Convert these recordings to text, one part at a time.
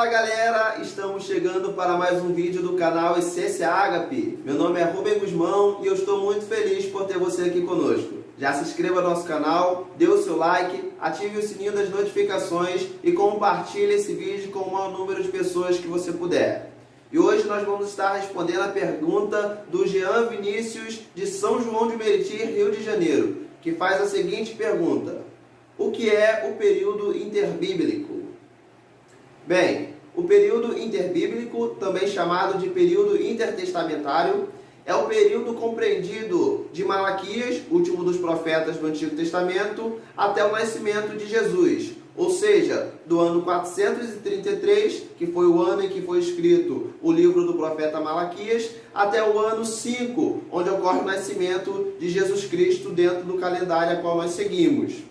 Fala galera, estamos chegando para mais um vídeo do canal Essência Ágape. Meu nome é Rubem Guzmão e eu estou muito feliz por ter você aqui conosco. Já se inscreva no nosso canal, dê o seu like, ative o sininho das notificações e compartilhe esse vídeo com o maior número de pessoas que você puder. E hoje nós vamos estar respondendo a pergunta do Jean Vinícius de São João de Meriti, Rio de Janeiro, que faz a seguinte pergunta: o que é o período interbíblico? Bem, o período interbíblico, também chamado de período intertestamentário, é o período compreendido de Malaquias, último dos profetas do Antigo Testamento, até o nascimento de Jesus, ou seja, do ano 433, que foi o ano em que foi escrito o livro do profeta Malaquias, até o ano 5, onde ocorre o nascimento de Jesus Cristo dentro do calendário a qual nós seguimos.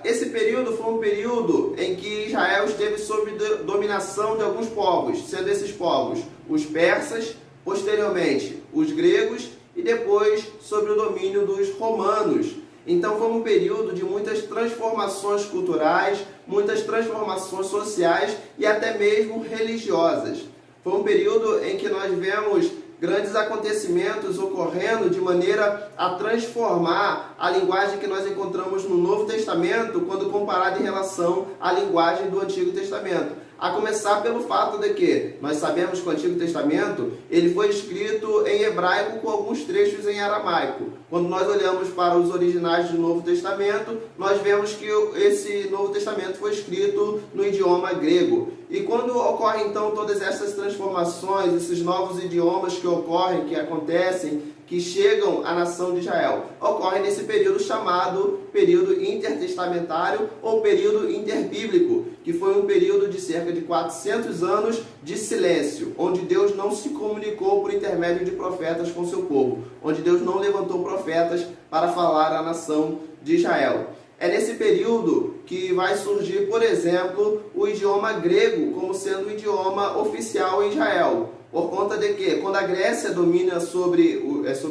Esse período foi um período em que Israel esteve sob dominação de alguns povos, sendo esses povos os persas, posteriormente os gregos e depois sob o domínio dos romanos. Então foi um período de muitas transformações culturais, muitas transformações sociais e até mesmo religiosas. Foi um período em que nós vemos grandes acontecimentos ocorrendo de maneira a transformar a linguagem que nós encontramos no Novo Testamento quando comparada em relação à linguagem do Antigo Testamento. A começar pelo fato de que nós sabemos que o Antigo Testamento ele foi escrito em hebraico com alguns trechos em aramaico. Quando nós olhamos para os originais do Novo Testamento, nós vemos que esse Novo Testamento foi escrito no idioma grego. E quando ocorrem então todas essas transformações, esses novos idiomas que ocorrem, que acontecem, que chegam à nação de Israel, ocorre nesse período chamado período intertestamentário ou período interbíblico, que foi um período de cerca de 400 anos de silêncio, onde Deus não se comunicou por intermédio de profetas com seu povo, onde Deus não levantou profetas para falar à nação de Israel. É nesse período que vai surgir, por exemplo, o idioma grego como sendo o idioma oficial em Israel. Por conta de que, quando a Grécia domina sobre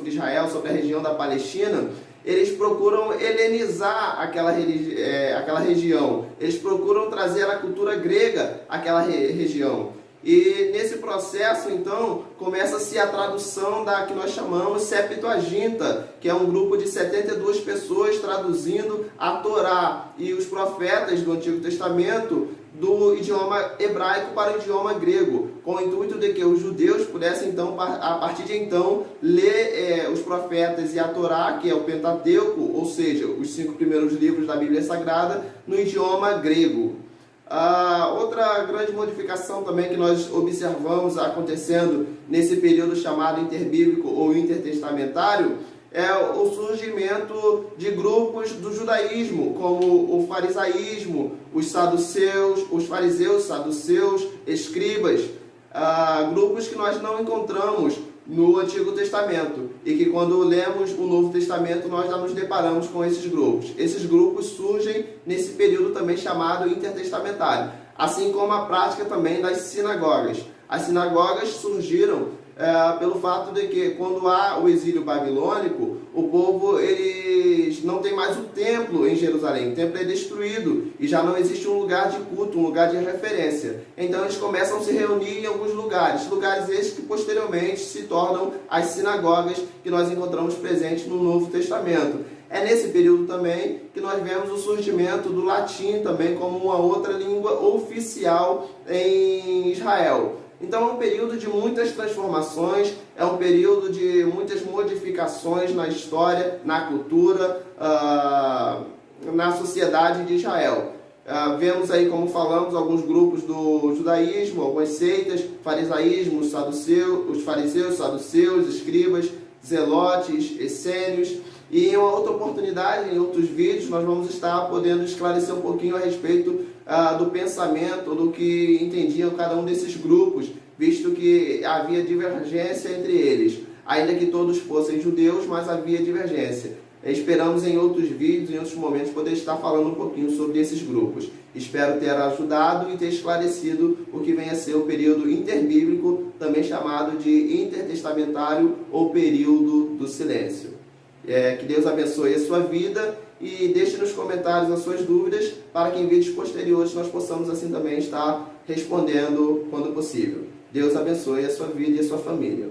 Israel, sobre a região da Palestina, eles procuram helenizar aquela região. Eles procuram trazer a cultura grega àquela região. E nesse processo, então, começa-se a tradução da que nós chamamos Septuaginta, que é um grupo de 72 pessoas traduzindo a Torá e os profetas do Antigo Testamento do idioma hebraico para o idioma grego, com o intuito de que os judeus pudessem, então, a partir de então, ler os profetas e a Torá, que é o Pentateuco, ou seja, os 5 primeiros livros da Bíblia Sagrada, no idioma grego. Outra grande modificação também que nós observamos acontecendo nesse período chamado interbíblico ou intertestamentário é o surgimento de grupos do judaísmo, como o farisaísmo, os fariseus, saduceus, escribas, grupos que nós não encontramos no Antigo Testamento e que quando lemos o Novo Testamento nós já nos deparamos com esses grupos. Esses grupos surgem nesse período também chamado intertestamentário, assim como a prática também das sinagogas. As sinagogas surgiram pelo fato de que quando há o exílio babilônico, o povo eles não tem mais o templo em Jerusalém, o templo é destruído e já não existe um lugar de culto, um lugar de referência. Então eles começam a se reunir em alguns lugares esses que posteriormente se tornam as sinagogas que nós encontramos presentes no Novo Testamento. É nesse período também que nós vemos o surgimento do latim também como uma outra língua oficial em Israel. Então é um período de muitas transformações, é um período de muitas modificações na história, na cultura, na sociedade de Israel. Vemos aí, como falamos, alguns grupos do judaísmo, algumas seitas, farisaísmo, os fariseus, saduceus, escribas, zelotes, essênios. E em uma outra oportunidade, em outros vídeos, nós vamos estar podendo esclarecer um pouquinho a respeito do pensamento, do que entendiam cada um desses grupos, visto que havia divergência entre eles. Ainda que todos fossem judeus, mas havia divergência. Esperamos em outros vídeos, em outros momentos, poder estar falando um pouquinho sobre esses grupos. Espero ter ajudado e ter esclarecido o que vem a ser o período interbíblico, também chamado de intertestamentário ou período do silêncio. Que Deus abençoe a sua vida e deixe nos comentários as suas dúvidas para que em vídeos posteriores nós possamos assim também estar respondendo quando possível. Deus abençoe a sua vida e a sua família.